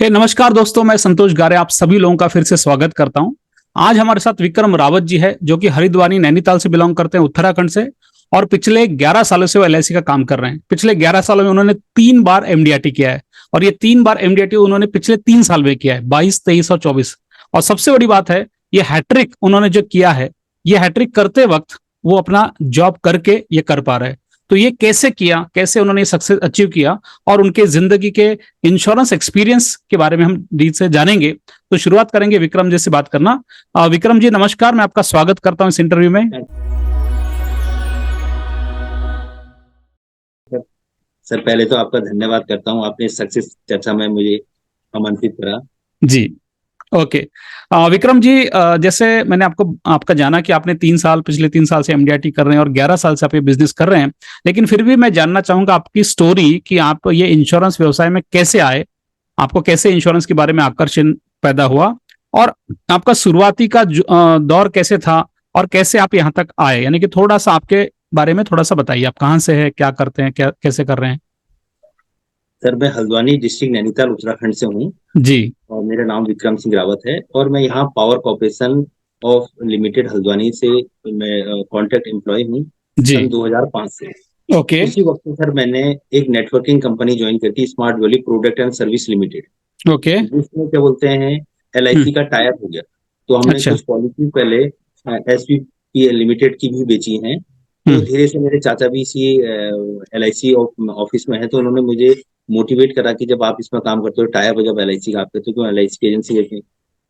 नमस्कार दोस्तों, मैं संतोष गारे आप सभी लोगों का फिर से स्वागत करता हूं। आज हमारे साथ विक्रम रावत जी है, जो कि हरिद्वार नैनीताल से बिलोंग करते हैं, उत्तराखंड से। और पिछले 11 सालों से वो एलआईसी का काम कर रहे हैं। पिछले 11 सालों में उन्होंने 3 बार एमडीआरटी किया है, और ये 3 बार एमडीआरटी उन्होंने पिछले 3 साल में किया है, 22, 23 और 24। और सबसे बड़ी बात है, ये हैट्रिक उन्होंने जो किया है, ये हैट्रिक करते वक्त वो अपना जॉब करके ये कर पा रहे हैं। तो ये कैसे किया, कैसे उन्होंने सक्सेस अचीव किया, और उनके जिंदगी के इंश्योरेंस एक्सपीरियंस के बारे में हम डील से जानेंगे। तो शुरुआत करेंगे विक्रम जी से बात करना। विक्रम जी नमस्कार, मैं आपका स्वागत करता हूं इस इंटरव्यू में। सर, पहले तो आपका धन्यवाद करता हूं, आपने सक्सेस चर्चा में मुझे आमंत्रित करा। जी, ओके। विक्रम जी, जैसे मैंने आपका जाना कि आपने पिछले 3 साल से एमडीआरटी कर रहे हैं और 11 साल से आप ये बिजनेस कर रहे हैं। लेकिन फिर भी मैं जानना चाहूंगा आपकी स्टोरी कि आप ये इंश्योरेंस व्यवसाय में कैसे आए, आपको कैसे इंश्योरेंस के बारे में आकर्षण पैदा हुआ, और आपका शुरुआती का दौर कैसे था, और कैसे आप यहाँ तक आए। यानी कि थोड़ा सा आपके बारे में थोड़ा सा बताइए, आप कहाँ से है, क्या करते हैं, क्या कैसे कर रहे हैं। सर, मैं हल्द्वानी डिस्ट्रिक्ट नैनीताल उत्तराखंड से हूँ जी। और मेरा नाम विक्रम सिंह रावत है और मैं यहाँ power corporation of limited Haldwani से मैं कॉन्ट्रैक्ट एम्प्लॉय हूँ जी। सन 2005 से। ओके। उसी वक्त में सर मैंने एक नेटवर्किंग कंपनी ज्वाइन की थी, smart valley product and service limited, okay. जिसमें क्या बोलते हैं एलआईसी का टाई अप हो गया। तो हमने अच्छा। कुछ पॉलिसी पहले एसपी लिमिटेड की भी बेची हैं। तो हम्म। धीरे से मेरे चाचा भी इसी एलआईसी ऑफिस में है, तो उन्होंने मुझे मोटिवेट करा कि जब आप इसमें काम करते हो, टाई अप जब एलआईसी का आप करते हो, क्यों एलआईसी की एजेंसी लेते।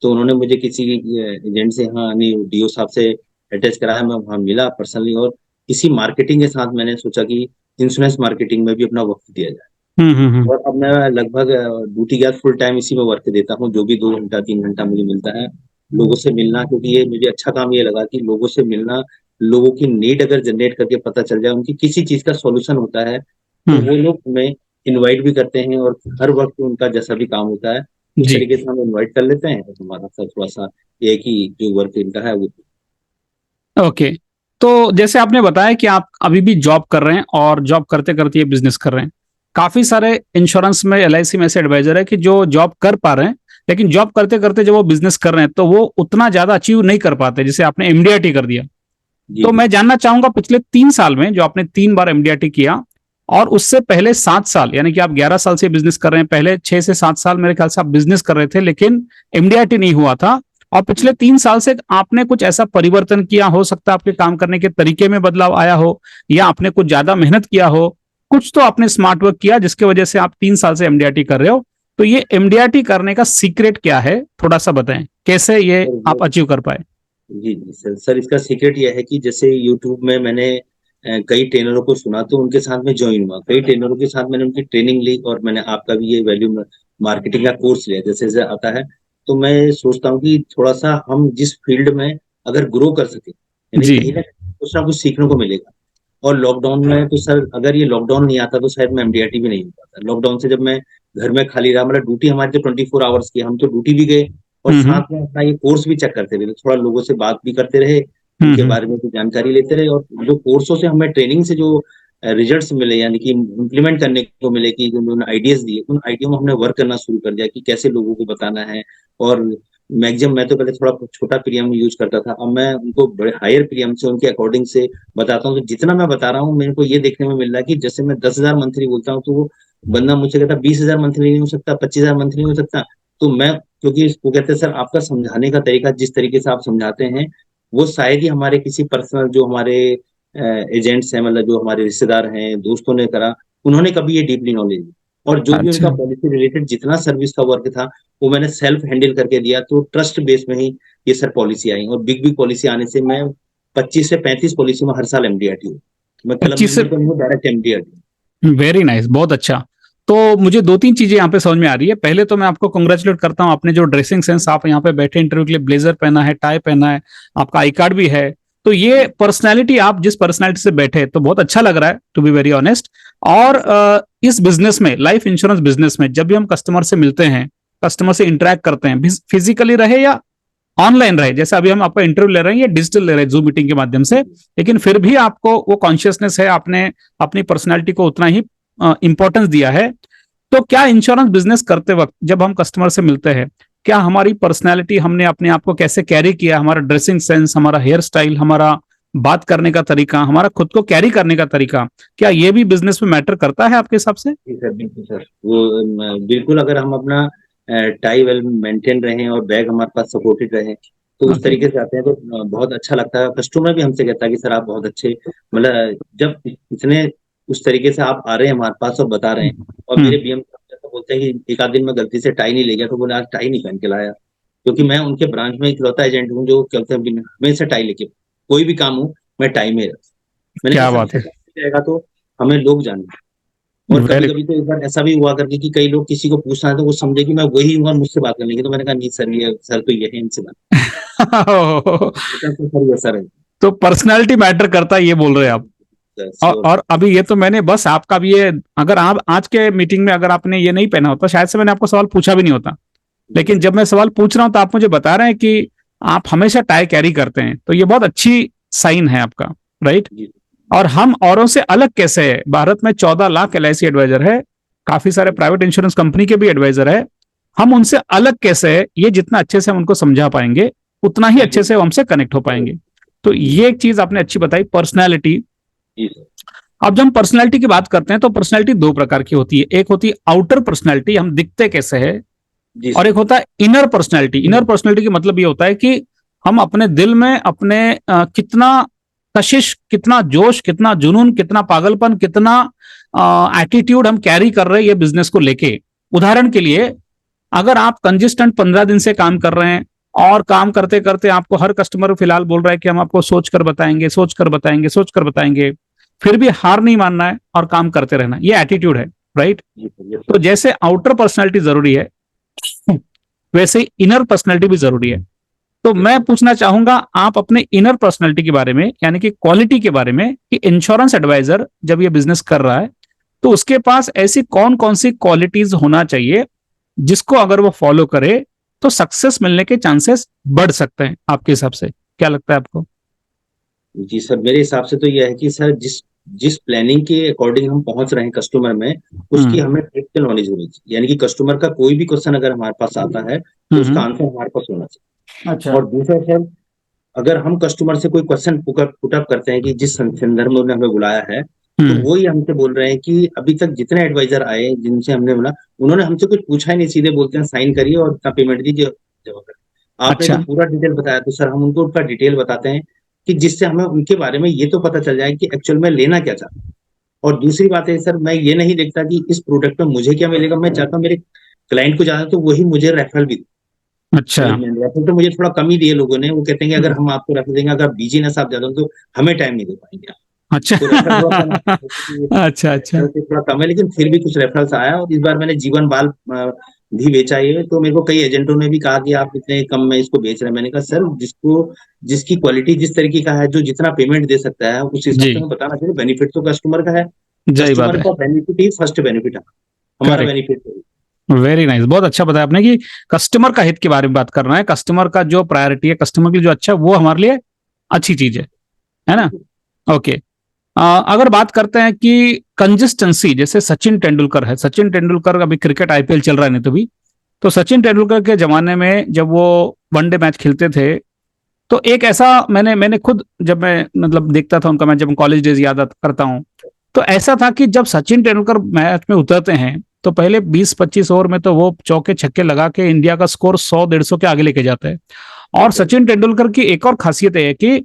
तो उन्होंने मुझे किसी एजेंट से, हाँ नहीं, डीओ साहब से अटैच कराया। मैं वहाँ मिला पर्सनली, और इसी मार्केटिंग के साथ मैंने सोचा कि इंश्योरेंस मार्केटिंग में भी अपना वक्त दिया जाए। और अब मैं लगभग ड्यूटी गया फुल टाइम इसी में वर्क देता हूँ, जो भी 2 घंटा 3 घंटा मुझे मिलता है लोगों से मिलना। क्योंकि ये मुझे अच्छा काम ये लगा कि लोगों से मिलना, लोगों की नीड अगर जनरेट करके पता चल जाए, उनकी किसी चीज का सॉल्यूशन होता है, तो हम्म। वो लोग हमें इनवाइट भी करते हैं, और हर वक्त उनका जैसा भी काम होता है उस जी। तरीके से हम इनवाइट कर लेते हैं। और हमारा सर थोड़ा सा ये है कि जो वर्क इनका है वो। ओके। तो जैसे आपने बताया कि आप अभी भी जॉब कर रहे हैं, और जॉब करते करते ये बिजनेस कर रहे हैं। काफी सारे इंश्योरेंस में, एलआईसी में ऐसे एडवाइजर है कि जो जॉब कर पा रहे हैं, लेकिन जॉब करते करते जब वो बिजनेस कर रहे हैं तो वो उतना ज्यादा अचीव नहीं कर पाते, जैसे आपने एमडीआरटी कर दिया। जी तो जी। मैं जानना चाहूंगा, पिछले 3 साल में जो आपने 3 बार एमडीआरटी किया, और उससे पहले 7 साल, यानी कि आप 11 साल से बिजनेस कर रहे हैं, पहले 6 से 7 साल मेरे ख्याल से आप बिजनेस कर रहे थे, लेकिन एमडीआरटी नहीं हुआ था। और पिछले 3 साल से आपने कुछ ऐसा परिवर्तन किया, हो सकता है आपके काम करने के तरीके में बदलाव आया हो, या आपने कुछ ज्यादा मेहनत किया हो, कुछ तो आपने स्मार्ट वर्क किया जिसकी वजह से आप 3 साल से एमडीआरटी कर रहे हो। तो ये एमडीआरटी करने का सीक्रेट क्या है, थोड़ा सा बताएं, कैसे ये आप अचीव कर पाए। जी जी सर, इसका सीक्रेट यह है कि जैसे यूट्यूब में मैंने कई ट्रेनरों को सुना, तो उनके साथ में ज्वाइन हुआ, कई ट्रेनरों के साथ मैंने उनकी ट्रेनिंग ली, और मैंने आपका भी ये वैल्यू मार्केटिंग का कोर्स लिया जैसे जैसे आता है। तो मैं सोचता हूँ कि थोड़ा सा हम जिस फील्ड में अगर ग्रो कर सके, यानी जी। कहीं ना कुछ सीखने को मिलेगा। और लॉकडाउन में तो सर, अगर ये लॉकडाउन नहीं आता तो शायद मैं एमडीआरटी भी नहीं हो पाता। लॉकडाउन से जब मैं घर में खाली रहा, मतलब ड्यूटी हमारी तो 24 आवर्स की, हम तो ड्यूटी भी गए और हम्म। साथ में अपना ये कोर्स भी चेक करते रहे, थोड़ा लोगों से बात भी करते रहे, उनके हम्म। बारे में भी जानकारी लेते रहे। और जो कोर्सों से हमें ट्रेनिंग से जो रिजल्ट्स मिले, यानी कि इम्प्लीमेंट करने को मिले, कि जो उन्होंने आइडियाज दिए, उन आइडिया में हमने वर्क करना शुरू कर दिया कि कैसे लोगों को बताना है। और मैक्सिमम, मैं तो पहले थोड़ा छोटा प्रीमियम यूज करता था, अब मैं उनको बड़े हायर प्रीमियम से उनके अकॉर्डिंग से बताता हूँ। तो जितना मैं बता रहा हूँ, मेरे को ये देखने में मिल रहा है कि जैसे मैं 10,000 मंथली बोलता हूँ, तो वो बंदा मुझसे कहता 20,000 मंथली नहीं हो सकता, 25,000 मंथली नहीं हो सकता। तो मैं, क्योंकि वो कहते हैं सर, आपका समझाने का तरीका, जिस तरीके से आप समझाते हैं, वो शायद ही हमारे किसी पर्सनल जो हमारे एजेंट्स हैं, मतलब जो हमारे रिश्तेदार हैं, दोस्तों ने करा, उन्होंने कभी ये डीपली नॉलेज दी। और जो भी अच्छा। उनका पॉलिसी रिलेटेड जितना सर्विस का वर्क था, वो मैंने सेल्फ हैंडल करके दिया। तो ट्रस्ट बेस में ही ये सर पॉलिसी आई, और बिग बिग पॉलिसी आने से मैं 25 से 35 पॉलिसी में हर साल एमडीआरटी हूँ। मैं क्लब 25 से। मेंबर तो नहीं हूँ, डायरेक्ट एमडीआरटी। वेरी नाइस, बहुत अच्छा। तो मुझे 2-3 चीजें यहाँ पे समझ में आ रही है। पहले तो मैं आपको कांग्रेचुलेट करता हूँ, आपने जो ड्रेसिंग सेंस, आप यहाँ पे बैठे इंटरव्यू के लिए, ब्लेजर पहना है, टाई पहना है, आपका आई कार्ड भी है। तो ये पर्सनैलिटी, आप जिस पर्सनैलिटी से बैठे, तो बहुत अच्छा लग रहा है, टू बी वेरी ऑनेस्ट। और इस बिजनेस में, लाइफ इंश्योरेंस बिजनेस में, जब भी हम कस्टमर से मिलते हैं, कस्टमर से इंटरेक्ट करते हैं, फिजिकली रहे या ऑनलाइन रहे, जैसे अभी हम आपका इंटरव्यू ले रहे हैं, ये डिजिटल ले रहे हैं जूम मीटिंग के माध्यम से, लेकिन फिर भी आपको वो कॉन्शियसनेस है, आपने अपनी पर्सनैलिटी को उतना ही इंपॉर्टेंस दिया है। तो क्या इंश्योरेंस बिजनेस करते वक्त जब हम कस्टमर से मिलते हैं, क्या हमारी पर्सनैलिटी, हमने अपने आप को कैसे कैरी किया, हमारा ड्रेसिंग सेंस, हमारा हेयर स्टाइल, हमारा बात करने का तरीका, हमारा खुद को कैरी करने का तरीका, क्या ये भी बिजनेस में मैटर करता है आपके हिसाब से? जी सर, बिल्कुल सर। वो बिल्कुल, अगर हम अपना टाई वेल मेंटेन रहे और बैग हमारे पास सपोर्टेड रहे तो उस ओके। तरीके से आते हैं तो बहुत अच्छा लगता है। कस्टमर भी हमसे कहता है कि सर आप बहुत अच्छे, मतलब जब इतने उस तरीके से आप आ रहे हैं हमारे पास और बता रहे हैं। और हम्म। मेरे बीएम तो बोलते हैं कि एक आध दिन में गलती से टाई नहीं ले गया तो बोले आज टाई नहीं पहन के लाया, क्योंकि मैं उनके ब्रांच में इकलौता एजेंट हूँ जो कहते हैं बिना हमेशा टाई लेके कोई भी काम हो मैं टाई में रहता। मैंने कहा क्या सर बात है। ऐसा नहीं रहेगा तो हमें लोग जाने। और कभी वेरी कभी तो एक बार ऐसा भी हुआ करके कि कई लोग किसी को पूछना है तो वो समझे कि मैं वही हूँ और मुझसे बात करने की, तो मैंने कहा नहीं सर, ये सर तो ये है, इनसे बात। गुड। बेटा तो सर ये सर है। तो पर्सनालिटी मैटर करता है, ये बोल रहे हैं आप। Sir sure. और अभी ये तो मैंने बस आपका भी ये, अगर आप आज के मीटिंग में अगर आपने ये नहीं पहना होता शायद से मैंने आपको सवाल पूछा भी नहीं होता। जी लेकिन सर। जब मैं सवाल पूछ रहा हूं तो आप मुझे बता रहे हैं कि आप हमेशा टाई कैरी करते हैं, तो ये बहुत अच्छी साइन है आपका, राइट? जी और हम औरों से अलग कैसे है? भारत में 14 लाख LIC एडवाइजर है, काफी सारे प्राइवेट इंश्योरेंस कंपनी के भी एडवाइजर है। हम उनसे अलग कैसे है, ये जितना अच्छे से हम उनको समझा पाएंगे उतना ही अच्छे से वो हमसे कनेक्ट हो पाएंगे। तो जी ये एक चीज आपने अच्छी बताई, पर्सनैलिटी। जी सर। अब जब हम पर्सनैलिटी की बात करते हैं तो पर्सनैलिटी दो प्रकार की होती है, एक होती है आउटर पर्सनैलिटी, हम दिखते कैसे है, जी और सर। एक होता है इनर पर्सनैलिटी। इनर पर्सनैलिटी का मतलब ये होता है कि हम अपने दिल में अपने कितना कशिश, कितना जोश, कितना जुनून, कितना पागलपन, कितना एटीट्यूड हम कैरी कर रहे हैं ये बिजनेस को लेके। उदाहरण के लिए, अगर आप कंसिस्टेंट 15 दिन से काम कर रहे हैं और काम करते करते आपको हर कस्टमर फिलहाल बोल रहा है कि हम आपको सोच कर बताएंगे, सोच कर बताएंगे, सोच कर बताएंगे, फिर भी हार नहीं मानना है और काम करते रहना, ये एटीट्यूड है, राइट? जी सर। यस तो सर। जैसे आउटर पर्सनैलिटी जरूरी है वैसे ही इनर पर्सनैलिटी भी जरूरी है। तो यस मैं सर। पूछना चाहूंगा आप अपने इनर पर्सनैलिटी के बारे में, यानी कि क्वालिटी के बारे में, कि इंश्योरेंस एडवाइजर जब ये बिजनेस कर रहा है तो उसके पास ऐसी कौन कौन सी क्वालिटीज होना चाहिए जिसको अगर वो फॉलो करे तो सक्सेस मिलने के चांसेस बढ़ सकते हैं? आपके हिसाब से क्या लगता है आपको? जी सर, मेरे हिसाब से तो यह है कि सर जिस जिस प्लानिंग के अकॉर्डिंग हम पहुंच रहे हैं कस्टमर में, उसकी हम्म। हमें टेक्निकल नॉलेज होनी चाहिए। यानी कि कस्टमर का कोई भी क्वेश्चन अगर हमारे पास आता है तो उसका हम्म। आंसर हमारे पास होना चाहिए। अच्छा। और दूसरा सर, अगर हम कस्टमर से कोई क्वेश्चन पुटअप करते हैं कि जिस संदर्भ में उन्होंने हमें बुलाया है, तो हम्म। वो ही हमसे बोल रहे हैं कि अभी तक जितने एडवाइजर आए जिनसे हमने बोला, उन्होंने हमसे कुछ पूछा ही नहीं, सीधे बोलते हैं साइन करिए और इतना पेमेंट दीजिए, जमा करिए। आपने अच्छा। जो पूरा डिटेल बताया तो सर हम उनको उनका डिटेल बताते हैं कि जिससे हमें उनके बारे में ये तो पता चल जाए कि एक्चुअल में लेना क्या चाहते हैं। और दूसरी बात है सर, मैं ये नहीं देखता कि इस प्रोडक्ट में मुझे क्या मिलेगा, मैं चाहता हूँ मेरे क्लाइंट को ज्यादा तो वही मुझे रेफरल भी। अच्छा। समझ में आ रहा है? तो मुझे थोड़ा कम ही दिए लोगों ने, वो कहते हैं कि अगर हम आपको रेफर देंगे, अगर बिजीनेस आप ज्यादा हो तो हमें टाइम नहीं दे पाएंगे आप। अच्छा। तो रेफर थोड़ा कम आता है क्योंकि अच्छा। अच्छा। रेफरल से थोड़ा कम है, लेकिन फिर भी कुछ रेफरल्स आया। और इस बार मैंने जीवन बाल भी बेचा ये, तो मेरे को कई एजेंटों ने भी कहा कि आप इतने कम में इसको बेच रहे हैं। मैंने कहा सर, जिसको जिसकी क्वालिटी जिस तरीके का है, जो जितना पेमेंट दे सकता है उस हिसाब जी। से हमें बताना चाहिए। बेनिफिट तो कस्टमर का है। सही बात कस्टमर है। का बेनिफिट ही फर्स्ट बेनिफिट है, हमारा करेक्ट। बेनिफिट है। वेरी नाइस, बहुत अच्छा बताया आपने कि कस्टमर का हित के बारे में बात करना है, कस्टमर का जो प्रायोरिटी है, कस्टमर के लिए जो अच्छा है वो हमारे लिए अच्छी चीज है ना? बिल्कुल। ओके। अगर बात करते हैं कि कंसिस्टेंसी, जैसे सचिन तेंदुलकर है, सचिन तेंदुलकर अभी क्रिकेट IPL चल रहा है नहीं तो सचिन तेंदुलकर के जमाने में जब वो वनडे मैच खेलते थे तो एक ऐसा, मैंने मैंने खुद जब मैं मतलब देखता था उनका मैच, जब कॉलेज डेज याद करता हूँ, तो ऐसा था कि जब सचिन तेंदुलकर मैच में उतरते हैं तो पहले 20-25 ओवर में तो वो चौके छक्के लगा के इंडिया का स्कोर 100-150 के आगे लेके जाते हैं। और सचिन तेंदुलकर की एक और खासियत है कि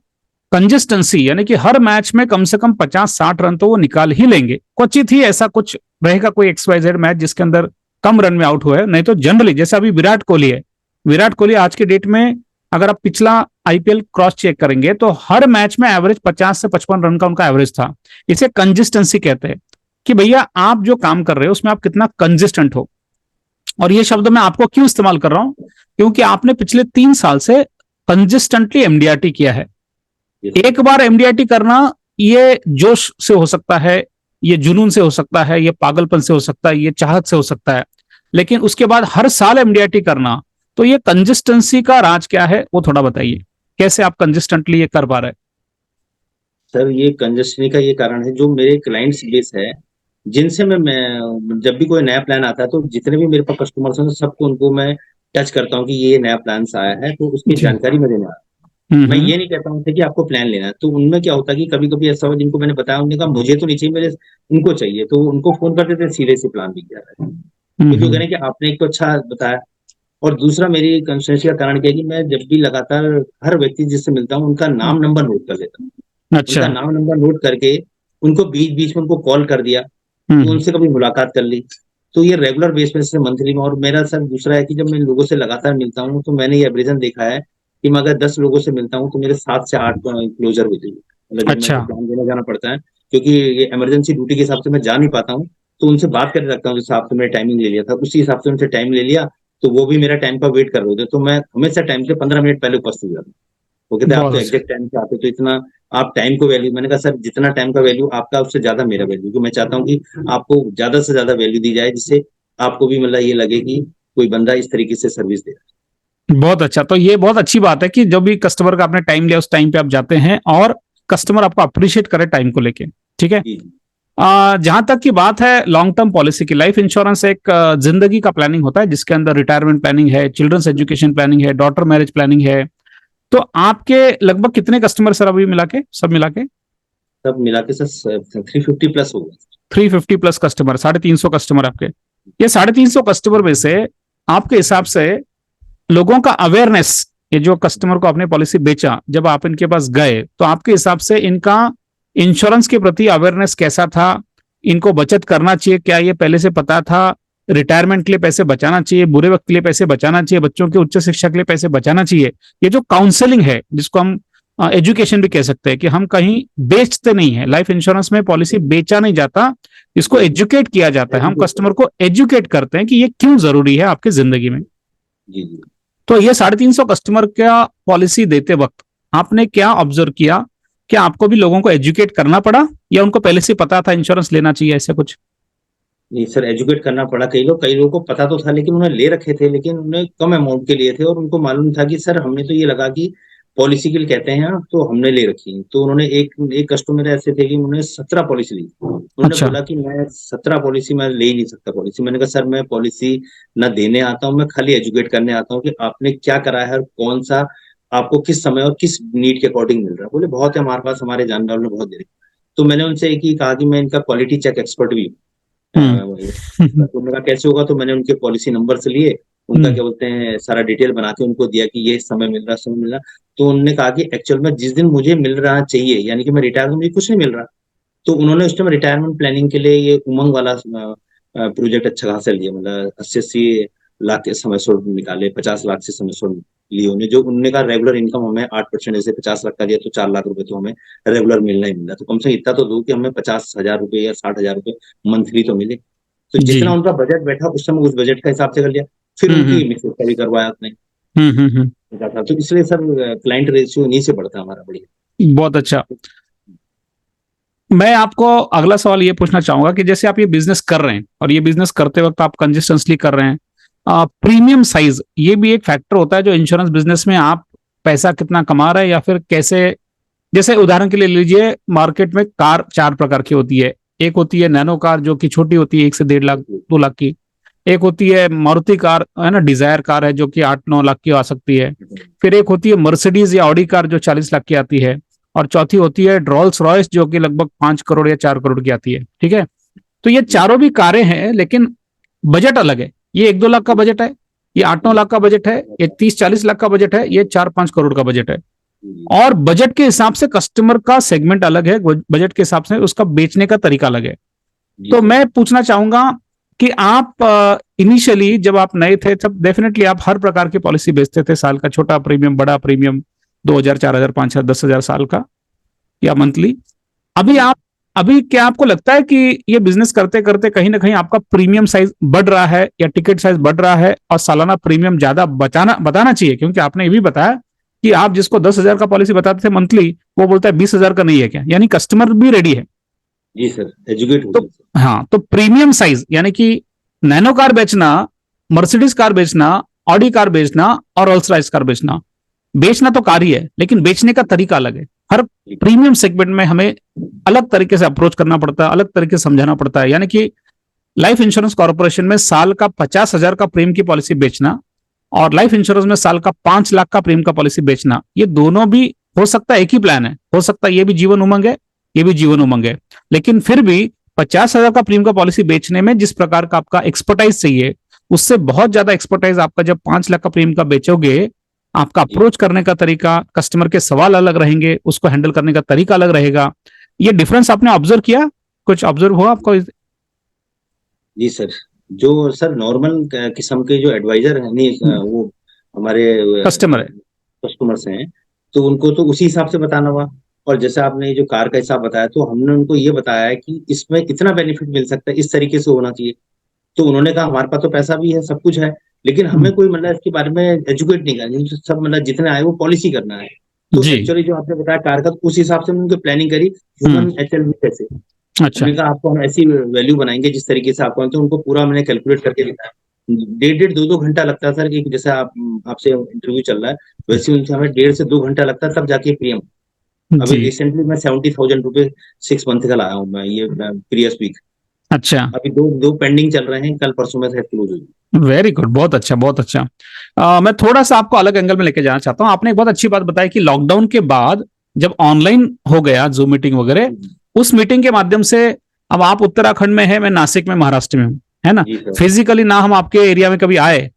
कंसिस्टेंसी, यानी कि हर मैच में कम से कम 50-60 रन तो वो निकाल ही लेंगे। क्वचित ही ऐसा कुछ रहेगा कोई XYZ मैच जिसके अंदर कम रन में आउट हुए, नहीं तो जनरली जैसे अभी विराट कोहली है, विराट कोहली आज के डेट में अगर आप पिछला IPL क्रॉस चेक करेंगे तो हर मैच में एवरेज 50 से 55 रन का उनका एवरेज था। इसे कंसिस्टेंसी कहते हैं कि भैया आप जो काम कर रहे हो उसमें आप कितना कंसिस्टेंट हो। और ये शब्द मैं आपको क्यों इस्तेमाल कर रहा हूं, क्योंकि आपने पिछले 3 साल से कंसिस्टेंटली MDRT किया है। एक बार MDRT करना, ये जोश से हो सकता है, ये जुनून से हो सकता है, ये पागलपन से हो सकता है, ये चाहत से हो सकता है, लेकिन उसके बाद हर साल MDRT करना, तो ये कंसिस्टेंसी का राज क्या है वो थोड़ा बताइए, कैसे आप कंसिस्टेंटली ये कर पा रहे हैं? सर ये कंजस्टनी का ये कारण है, जो मेरे क्लाइंट्स बेस है जिनसे मैं जब भी कोई नया प्लान आता है तो जितने भी मेरे पास कस्टमर्स हैं सबको उनको मैं टच करता हूँ कि ये नया प्लान आया है तो उसकी जी। जानकारी मैं देने आता हम्म। हूँ। मैं ये नहीं कहता हूँ कि आपको प्लान लेना है, तो उनमें क्या होता है कि कभी कभी ऐसा हुआ जिनको मैंने बताया उन्होंने कहा मुझे तो नहीं चाहिए, मेरे उनको चाहिए, तो उनको फोन करते थे सीधे से प्लान बिक जाता है। हम्म। क्योंकि वो कह रहे हैं कि आपने एक तो अच्छा बताया, और दूसरा मेरी कंसिस्टेंसी का कारण क्या है कि मैं जब भी लगातार हर व्यक्ति जिससे मिलता हूँ उनका नाम नंबर नोट कर लेता हूँ। अच्छा। उनका नाम नंबर नोट करके उनको बीच बीच में उनको कॉल कर दिया, तो हम्म। उनसे कभी मुलाकात कर ली। तो ये रेगुलर बेस पे से मंथली में, और मेरा सर दूसरा है कि जब मैं इन लोगों से लगातार मिलता हूँ तो मैंने ये एवरेजन देखा है कि मैं अगर 10 लोगों से मिलता हूँ तो मेरे 7 से 8 क्लोजर होती है। मतलब जब मेरे अच्छा। को प्लान देने जाना पड़ता है, क्योंकि ये इमरजेंसी ड्यूटी के हिसाब से मैं जा नहीं पाता हूँ, तो उनसे बात करके रखता हूँ जिस हिसाब से मैंने टाइमिंग ले लिया था उसी हिसाब से उनसे टाइम ले लिया। तो वो भी मेरा टाइम का वेट कर रहे होते, तो मैं हमेशा टाइम से 15 मिनट पहले उपस्थित हो जाता हूँ। वो कहते हैं आप बहुत तो अच्छा। एग्जैक्ट टाइम पे आते हो, तो इतना आप टाइम को वैल्यू, मैंने कहा सर जितना टाइम का वैल्यू आपका उससे ज्यादा मेरा वैल्यू, क्योंकि मैं चाहता हूँ कि आपको ज्यादा से ज्यादा वैल्यू दी जाए जिससे आपको भी मतलब ये लगे कि कोई बंदा इस तरीके से सर्विस दे रहा बहुत अच्छा, तो ये बहुत अच्छी बात है कि जो भी कस्टमर का आपने टाइम लिया उस टाइम पे आप जाते हैं और कस्टमर आपको अप्रिशिएट करे टाइम को लेके। ठीक है। है। जी जहां तक की बात है लॉन्ग टर्म पॉलिसी की, लाइफ इंश्योरेंस एक जिंदगी का प्लानिंग होता है जिसके अंदर रिटायरमेंट प्लानिंग है, चिल्ड्रंस एजुकेशन प्लानिंग है, डॉटर मैरिज प्लानिंग है। तो आपके लगभग कितने कस्टमर सर अभी मिला के, सब मिला के? सब मिला के सर 350 प्लस हो गए। 350 प्लस कस्टमर, 350 कस्टमर आपके। ये 350 कस्टमर में से आपके हिसाब से लोगों का अवेयरनेस, ये जो कस्टमर को आपने पॉलिसी बेचा जब आप इनके पास गए, तो आपके हिसाब से इनका इंश्योरेंस के प्रति अवेयरनेस कैसा था? इनको बचत करना चाहिए, क्या ये पहले से पता था? रिटायरमेंट के लिए पैसे बचाना चाहिए, बुरे वक्त के लिए पैसे बचाना चाहिए, बच्चों की उच्च शिक्षा के लिए पैसे बचाना चाहिए? ये जो काउंसलिंग है जिसको हम एजुकेशन भी कह सकते हैं, कि हम कहीं बेचते नहीं है, लाइफ इंश्योरेंस में पॉलिसी बेचा नहीं जाता, इसको एजुकेट किया जाता है, हम कस्टमर को एजुकेट करते हैं कि ये क्यों जरूरी है आपकी जिंदगी में। जी जी। तो ये 350 कस्टमर का पॉलिसी देते वक्त आपने क्या ऑब्जर्व किया? क्या आपको भी लोगों को एजुकेट करना पड़ा या उनको पहले से पता था इंश्योरेंस लेना चाहिए, ऐसा कुछ? नहीं सर, एजुकेट करना पड़ा। कई लोगों को पता तो था लेकिन उन्होंने ले रखे थे, लेकिन उन्हें कम अमाउंट के लिए थे और उनको मालूम था कि सर हमने तो ये लगा कि पॉलिसी के लिए कहते हैं आप, तो हमने ले रखी। तो उन्होंने एक एक कस्टमर ऐसे थे कि उन्होंने 17 पॉलिसी ली। उन्होंने अच्छा। बोला कि मैं 17 पॉलिसी मैं ले ही नहीं सकता पॉलिसी। मैंने कहा सर मैं पॉलिसी ना देने आता हूँ, मैं खाली एजुकेट करने आता हूँ कि आपने क्या करा है और कौन सा आपको किस समय और किस नीड के अकॉर्डिंग मिल रहा है। बोले बहुत है हमारे पास, हमारे जानने वालों ने बहुत दे रही। तो मैंने उनसे एक ही कहा कि मैं इनका क्वालिटी चेक एक्सपर्ट भी हूँ। हम्म। तो उन्होंने कहा कैसे होगा, तो मैंने उनके पॉलिसी नंबर से लिए, उनका क्या बोलते हैं सारा डिटेल बना के उनको दिया कि ये समय मिल रहा, समय मिल रहा। तो उन्होंने कहा कि एक्चुअल में जिस दिन मुझे मिल रहा चाहिए, यानी कि मैं रिटायर हूँ मुझे कुछ नहीं मिल रहा, तो उन्होंने उस टाइम रिटायरमेंट प्लानिंग के लिए ये उमंग वाला प्रोजेक्ट अच्छा खासा लिया। मतलब 80-80 लाख के समय निकाले, 50 लाख से समय लिए उन्हें। जो उन्होंने कहा रेगुलर इनकम हमें 8%, जैसे 50 लाख का दिया तो 4 लाख रुपए तो हमें रेगुलर मिलना ही मिलना, तो कम से कम इतना तो दो कि हमें 50,000 रुपए या 60,000 रुपए मंथली तो मिले। तो जी। जितना उनका बजट बैठा उस समय उस बजट का हिसाब से कर लिया। फिर हम्म। उनकी मिसेज का भी करवाया आपने हम्म। था, तो इसलिए सर क्लाइंट रेशियो इन्हीं से बढ़ता है हमारा बढ़िया। बहुत अच्छा। मैं आपको अगला सवाल ये पूछना चाहूंगा कि जैसे आप ये बिजनेस कर रहे हैं और ये बिजनेस करते वक्त आप कंसिस्टेंटली कर रहे हैं, प्रीमियम साइज ये भी एक फैक्टर होता है जो इंश्योरेंस बिजनेस में, आप पैसा कितना कमा रहे हैं या फिर कैसे? जैसे उदाहरण के लिए लीजिए, मार्केट में कार 4 प्रकार की होती है। एक होती है नैनो कार जो कि छोटी होती है, 1 से 1.5 लाख 2 लाख की। एक होती है मारुति कार, है ना, डिजायर कार है जो कि 8-9 लाख की आ सकती है। फिर एक होती है मर्सिडीज या ऑडी कार जो 40 लाख की आती है। और चौथी होती है रोल्स रॉयस जो कि लगभग 5 करोड़ या 4 करोड़ की आती है। ठीक है। तो ये चारों भी कारें हैं लेकिन बजट अलग है। ये 1-2 लाख का बजट है, ये 8-9 लाख का बजट है, ये 30-40 लाख का बजट है, ये 4-5 करोड़ का बजट है। और बजट के हिसाब से कस्टमर का सेगमेंट अलग है, बजट के हिसाब से उसका बेचने का तरीका अलग है। तो मैं पूछना चाहूंगा कि आप इनिशियली जब आप नए थे तब डेफिनेटली आप हर प्रकार की पॉलिसी बेचते थे, साल का छोटा प्रीमियम, बड़ा प्रीमियम, 2,000, 4,000, 5,000, 10,000 साल का या मंथली। अभी आप अभी क्या आपको लगता है कि ये बिजनेस करते करते कहीं ना कहीं आपका प्रीमियम साइज बढ़ रहा है या टिकट साइज बढ़ रहा है और सालाना प्रीमियम ज्यादा बताना चाहिए? क्योंकि आपने ये भी बताया कि आप जिसको 10,000 का पॉलिसी बताते थे मंथली, वो बोलता है 20,000 का नहीं है क्या, यानी कस्टमर भी रेडी है। जी सर, एजुकेट हो तो गए। हाँ, तो प्रीमियम साइज यानी कि नैनो कार बेचना, मर्सिडीज कार बेचना, ऑडी कार बेचना और रोल्स रॉयस कार बेचना, बेचना तो कार ही है लेकिन बेचने का तरीका अलग है। हर प्रीमियम सेगमेंट में हमें अलग तरीके से अप्रोच करना पड़ता है, अलग तरीके से समझाना पड़ता है। यानी कि लाइफ इंश्योरेंस कॉर्पोरेशन में साल का 50,000 का प्रीमियम की पॉलिसी बेचना और लाइफ इंश्योरेंस में साल का 5 लाख का प्रीमियम का पॉलिसी बेचना, ये दोनों भी हो सकता है एक ही प्लान है, हो सकता है ये भी जीवन उमंग है, ये भी जीवन उमंग है, लेकिन फिर भी 50,000 का प्रीमियम का पॉलिसी बेचने में जिस प्रकार का आपका एक्सपर्टाइज चाहिए, उससे बहुत ज्यादा एक्सपर्टाइज आपका जब 5 लाख का प्रीमियम का बेचोगे, आपका अप्रोच करने का तरीका, कस्टमर के सवाल अलग रहेंगे, उसको हैंडल करने का तरीका अलग रहेगा। ये डिफरेंस आपने ऑब्जर्व किया, कुछ ऑब्जर्व हुआ आपको? जी सर, जो सर नॉर्मल किस्म के जो एडवाइजर है नहीं, वो हमारे कस्टमर है। कस्टमर्स हैं, तो उनको तो उसी हिसाब से बताना हुआ। और जैसे आपने जो कार का हिसाब बताया, तो हमने उनको ये बताया है कि इसमें इतना बेनिफिट मिल सकता है, इस तरीके से होना चाहिए। तो उन्होंने कहा हमारे पास तो पैसा भी है, सब कुछ है, लेकिन हमें कोई मतलब इसके बारे में एजुकेट नहीं करना, सब मतलब जितने आए वो पॉलिसी करना है। तो जी। एक्चुअली जो आपने बताया कार का, तो उस हिसाब से हमने उनकी प्लानिंग करी, ह्यूमन HLV कैसे। अच्छा। हमने कहा आपको हम ऐसी वैल्यू बनाएंगे जिस तरीके से आपको, तो उनको पूरा मैंने कैलकुलेट करके दिखाया। 1.5-2 घंटा लगता है सर, कि जैसे आपसे इंटरव्यू चल रहा है, वैसे उनसे हमें 1.5 से 2 घंटा लगता है, तब जाके प्रीमियम। अभी जी। रिसेंटली मैं 70,000 रुपये 6 मंथ का लाया हूँ मैं, ये प्रीवियस वीक। अच्छा। अभी दो दो पेंडिंग चल रहे हैं, कल परसों में शायद क्लोज होगी। वेरी गुड, बहुत अच्छा, बहुत अच्छा। मैं थोड़ा सा आपको अलग एंगल में लेके जाना चाहता हूँ। आपने एक बहुत अच्छी बात बताई कि लॉकडाउन के बाद जब ऑनलाइन हो गया जूम मीटिंग वगैरह, उस मीटिंग के माध्यम से, अब आप उत्तराखंड में है, मैं नासिक में, महाराष्ट्र में हूँ, है ना, जी सर। फिजिकली ना हम आपके एरिया में कभी आए,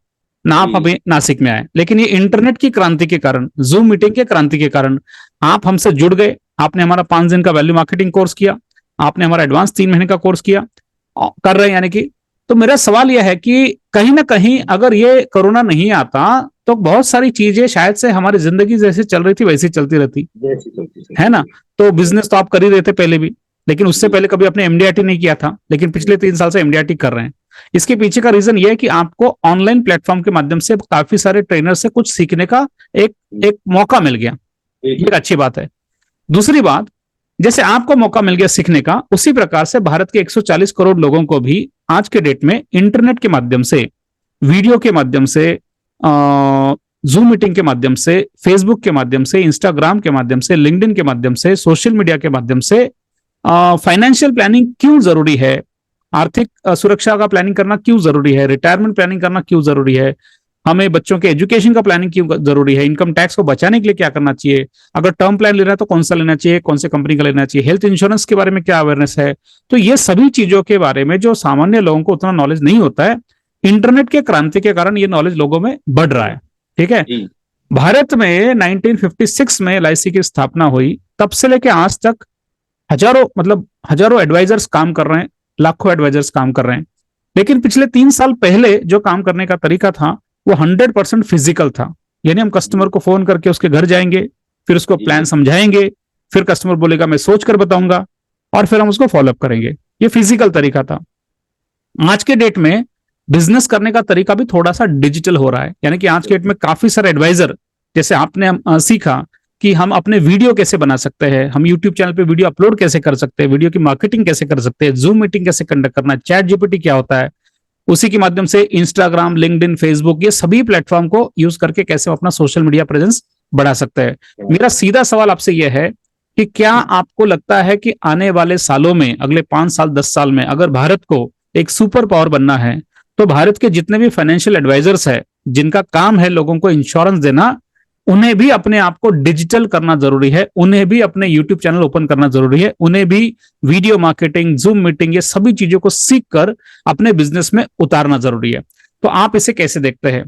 ना आप जी अभी नासिक में आए, लेकिन ये इंटरनेट की क्रांति के कारण, जूम मीटिंग के क्रांति के कारण आप हमसे जुड़ गए। आपने हमारा 5 दिन का वैल्यू मार्केटिंग कोर्स किया, आपने हमारा एडवांस 3 महीने का कोर्स किया, कर रहे हैं यानी कि। तो मेरा सवाल यह है कि कहीं ना कहीं अगर ये कोरोना नहीं आता तो बहुत सारी चीजें शायद से हमारी जिंदगी जैसे चल रही थी वैसी चलती रहती, जैसी चलती सर। है ना। तो बिजनेस तो आप कर ही रहे थे पहले भी, लेकिन उससे जी पहले कभी आपने एमडीआरटी नहीं किया था, लेकिन पिछले 3 साल से एमडीआरटी कर रहे हैं। इसके पीछे का रीजन ये है कि आपको ऑनलाइन प्लेटफॉर्म के माध्यम से काफी सारे ट्रेनर से कुछ सीखने का एक एक मौका मिल गया। ये एक अच्छी बात है। दूसरी बात, जैसे आपको मौका मिल गया सीखने का, उसी प्रकार से भारत के 140 करोड़ लोगों को भी आज के डेट में इंटरनेट के माध्यम से, वीडियो के माध्यम से, जूम मीटिंग के माध्यम से, फेसबुक के माध्यम से, इंस्टाग्राम के माध्यम से, लिंक्डइन के माध्यम से, सोशल मीडिया के माध्यम से फाइनेंशियल प्लानिंग क्यों जरूरी है, आर्थिक सुरक्षा का प्लानिंग करना क्यों जरूरी है, रिटायरमेंट प्लानिंग करना क्यों जरूरी है, हमें बच्चों के एजुकेशन का प्लानिंग क्यों जरूरी है, इनकम टैक्स को बचाने के लिए क्या करना चाहिए, अगर टर्म प्लान लेना है तो कौन सा लेना चाहिए, कौन से कंपनी का लेना चाहिए, हेल्थ इंश्योरेंस के बारे में क्या अवेयरनेस है। तो ये सभी चीजों के बारे में जो सामान्य लोगों को उतना नॉलेज नहीं होता है, इंटरनेट के क्रांति के कारण ये नॉलेज लोगों में बढ़ रहा है। ठीक है। जी भारत में 1956 में LIC की स्थापना हुई, तब से लेकर आज तक हजारों, मतलब हजारों एडवाइजर्स काम कर रहे हैं, लाखों एडवाइजर्स काम कर रहे हैं। लेकिन पिछले 3 साल पहले जो काम करने का तरीका था वो 100% फिजिकल था। यानी हम कस्टमर को फोन करके उसके घर जाएंगे, फिर उसको प्लान समझाएंगे, फिर कस्टमर बोलेगा मैं सोच कर बताऊंगा, और फिर हम उसको फॉलोअप करेंगे। ये फिजिकल तरीका था। आज के डेट में बिजनेस करने का तरीका भी थोड़ा सा डिजिटल हो रहा है। यानी कि आज के डेट में काफी सारे एडवाइजर, जैसे आपने सीखा कि हम अपने वीडियो कैसे बना सकते हैं, हम यूट्यूब चैनल पे वीडियो अपलोड कैसे कर सकते हैं, वीडियो की मार्केटिंग कैसे कर सकते हैं, जूम मीटिंग कैसे कंडक्ट करना है, चैट जीपीटी क्या होता है, उसी के माध्यम से इंस्टाग्राम, लिंक्डइन, फेसबुक, ये सभी प्लेटफॉर्म को यूज करके कैसे अपना सोशल मीडिया प्रेजेंस बढ़ा सकते हैं। मेरा सीधा सवाल आपसे यह है कि क्या आपको लगता है कि आने वाले सालों में, अगले 5 साल 10 साल में, अगर भारत को एक सुपर पावर बनना है, तो भारत के जितने भी फाइनेंशियल एडवाइजर्स है, जिनका काम है लोगों को इंश्योरेंस देना, उन्हें भी अपने आप को डिजिटल करना जरूरी है, उन्हें भी अपने यूट्यूब चैनल ओपन करना जरूरी है, उन्हें भी वीडियो मार्केटिंग, जूम मीटिंग, ये सभी चीजों को सीख कर अपने बिजनेस में उतारना जरूरी है। तो आप इसे कैसे देखते हैं?